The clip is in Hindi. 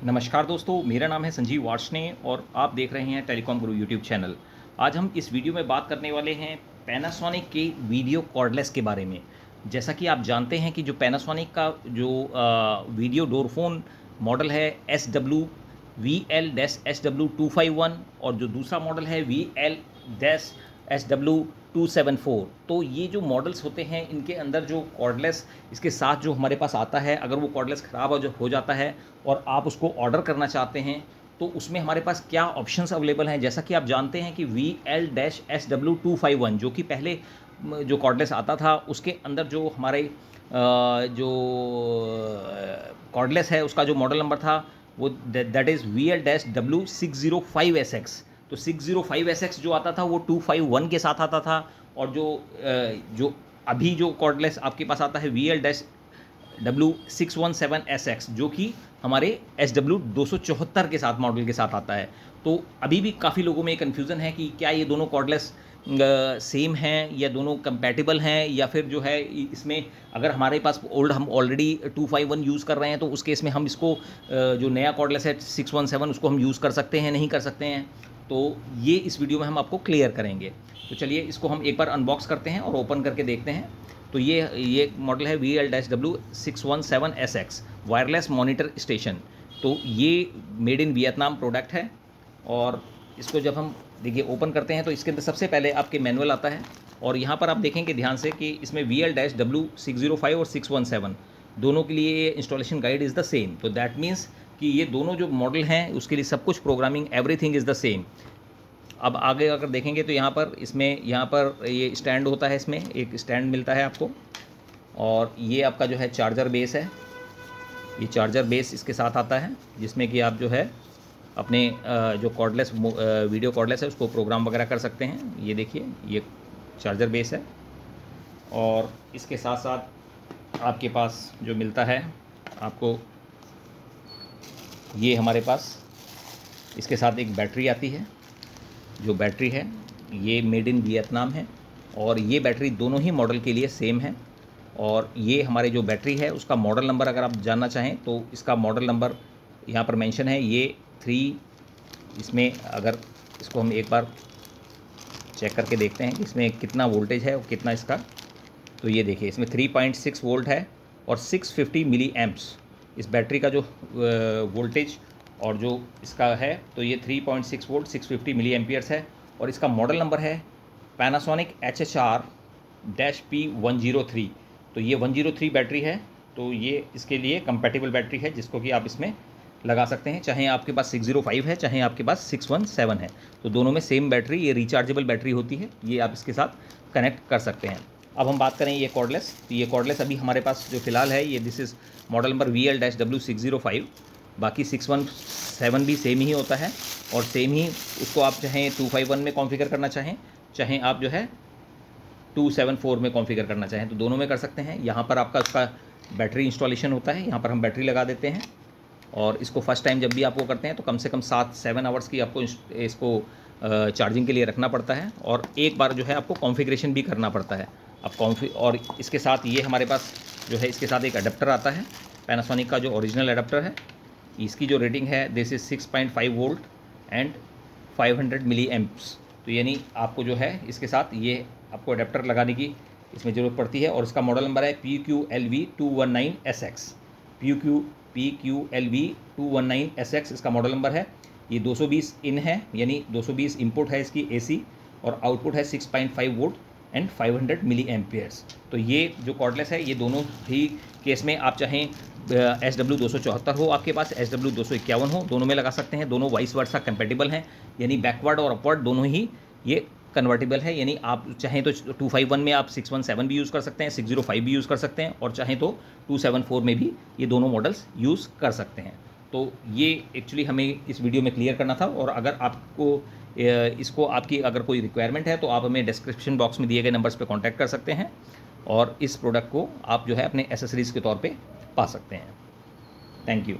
नमस्कार दोस्तों, मेरा नाम है संजीव वार्ष्णे और आप देख रहे हैं टेलीकॉम गुरु यूट्यूब चैनल। आज हम इस वीडियो में बात करने वाले हैं पैनासोनिक के वीडियो कॉर्डलेस के बारे में। जैसा कि आप जानते हैं कि जो पैनासोनिक का जो वीडियो डोर फोन मॉडल है SW VL-SW251 और जो दूसरा मॉडल है VL-SW274। तो ये जो मॉडल्स होते हैं इनके अंदर जो कॉर्डलेस इसके साथ जो हमारे पास आता है, अगर वो कॉर्डलेस ख़राब हो जाता है और आप उसको ऑर्डर करना चाहते हैं तो उसमें हमारे पास क्या ऑप्शंस अवेलेबल हैं। जैसा कि आप जानते हैं कि VL-SW251 जो कि पहले जो कॉर्डलेस आता था उसके अंदर जो हमारे जो कॉर्डलेस है उसका जो मॉडल नंबर था वो दैट इज़ VL-W605SX। तो 605SX जो आता था वो 251 के साथ आता था और जो अभी जो कॉर्डलेस आपके पास आता है VL-W617SX जो कि हमारे SW274 के साथ मॉडल के साथ आता है। तो अभी भी काफ़ी लोगों में ये कन्फ्यूज़न है कि क्या ये दोनों कॉर्डलेस सेम हैं या दोनों कंपैटिबल हैं, या फिर जो है इसमें अगर हमारे पास हम ऑलरेडी 251 यूज़ कर रहे हैं तो उस केस में हम इसको जो नया कॉर्डलेस है 617 उसको हम यूज़ कर सकते हैं, नहीं कर सकते हैं। तो ये इस वीडियो में हम आपको क्लियर करेंगे। तो चलिए इसको हम एक बार अनबॉक्स करते हैं और ओपन करके देखते हैं। तो ये मॉडल है VL-W617SX वायरलेस मॉनिटर स्टेशन। तो ये मेड इन वियतनाम प्रोडक्ट है और इसको जब हम देखिए ओपन करते हैं तो इसके अंदर सबसे पहले आपके मैनुअल आता है और यहाँ पर आप देखेंगे ध्यान से कि इसमें VL-W605 और 617 दोनों के लिए installation guide is the same. तो दैट मीन्स कि ये दोनों जो मॉडल हैं उसके लिए सब कुछ programming everything is the same. अब आगे अगर देखेंगे तो यहाँ पर ये स्टैंड होता है, इसमें एक स्टैंड मिलता है आपको और ये आपका जो है चार्जर बेस है। ये चार्जर बेस इसके साथ आता है जिसमें कि आप जो है अपने जो कॉर्डलेस वीडियो कॉर्डलेस है उसको प्रोग्राम वगैरह कर सकते हैं। ये देखिए ये चार्जर बेस है और इसके साथ साथ आपके पास जो मिलता है आपको ये हमारे पास इसके साथ एक बैटरी आती है। जो बैटरी है ये मेड इन वियतनाम है और ये बैटरी दोनों ही मॉडल के लिए सेम है। और ये हमारे जो बैटरी है उसका मॉडल नंबर अगर आप जानना चाहें तो इसका मॉडल नंबर यहाँ पर मेंशन है ये 3। इसमें अगर इसको हम एक बार चेक करके देखते हैं कि इसमें कितना वोल्टेज है और कितना इसका, तो ये देखिए इसमें 3.6 वोल्ट है और 650 मिली एम्प्स इस बैटरी का जो वोल्टेज और जो इसका है। तो ये 3.6 वोल्ट 650 मिली एम्पियर्स है और इसका मॉडल नंबर है पैनासोनिक HHR-P103। तो ये 103 बैटरी है। तो ये इसके लिए कंपैटिबल बैटरी है जिसको कि आप इसमें लगा सकते हैं, चाहे आपके पास 605 है चाहे आपके पास 617 है। तो दोनों में सेम बैटरी, ये रिचार्जेबल बैटरी होती है, ये आप इसके साथ कनेक्ट कर सकते हैं। अब हम बात करें ये कॉर्डलेस, तो ये कॉर्डलेस अभी हमारे पास जो फ़िलहाल है ये this is model number VL-W605। बाकी 617 भी सेम ही होता है और सेम ही उसको आप चाहें 251 में कॉन्फ़िगर करना चाहें, चाहे आप जो है 274 में कॉन्फ़िगर करना चाहें तो दोनों में कर सकते हैं। यहाँ पर आपका उसका बैटरी इंस्टॉलेशन होता है, यहाँ पर हम बैटरी लगा देते हैं और इसको फर्स्ट टाइम जब भी आप वो करते हैं तो कम से कम 7 आवर्स की आपको इसको चार्जिंग के लिए रखना पड़ता है और एक बार जो है आपको कॉन्फ़िगरेशन भी करना पड़ता है। अब और इसके साथ ये हमारे पास जो है इसके साथ एक अडेप्टर आता है, पैनासोनिक का जो ओरिजिनल अडेप्टर है। इसकी जो रेटिंग है this is 6.5 volt and 500 milli amps. तो यानी आपको जो है इसके साथ ये आपको अडेप्टर लगाने की इसमें ज़रूरत पड़ती है और इसका मॉडल नंबर है PQLV219SX। PQLV219SX इसका मॉडल नंबर है। ये 220 इन है, यानी 220 इनपुट है इसकी AC और आउटपुट है 6.5 वोल्ट एंड 500 मिली एम्पियर्स। तो ये जो कॉर्डलेस है ये दोनों ही केस में आप चाहें SW274 हो आपके पास, SW251 हो, दोनों में लगा सकते हैं। दोनों वाइस वर्सा कंपेटिबल हैं, यानी बैकवर्ड और अपवर्ड दोनों ही ये कन्वर्टिबल है। यानी आप चाहें तो 251 में आप 617 भी यूज़ कर सकते हैं, 605 भी यूज़ कर सकते हैं और चाहें तो 274 में भी ये दोनों मॉडल्स यूज़ कर सकते हैं। तो ये एक्चुअली हमें इस वीडियो में क्लियर करना था और अगर आपको इसको आपकी अगर कोई रिक्वायरमेंट है तो आप हमें डिस्क्रिप्शन बॉक्स में दिए गए नंबर्स पे कांटेक्ट कर सकते हैं और इस प्रोडक्ट को आप जो है अपने एसेसरीज़ के तौर पे पा सकते हैं। Thank you.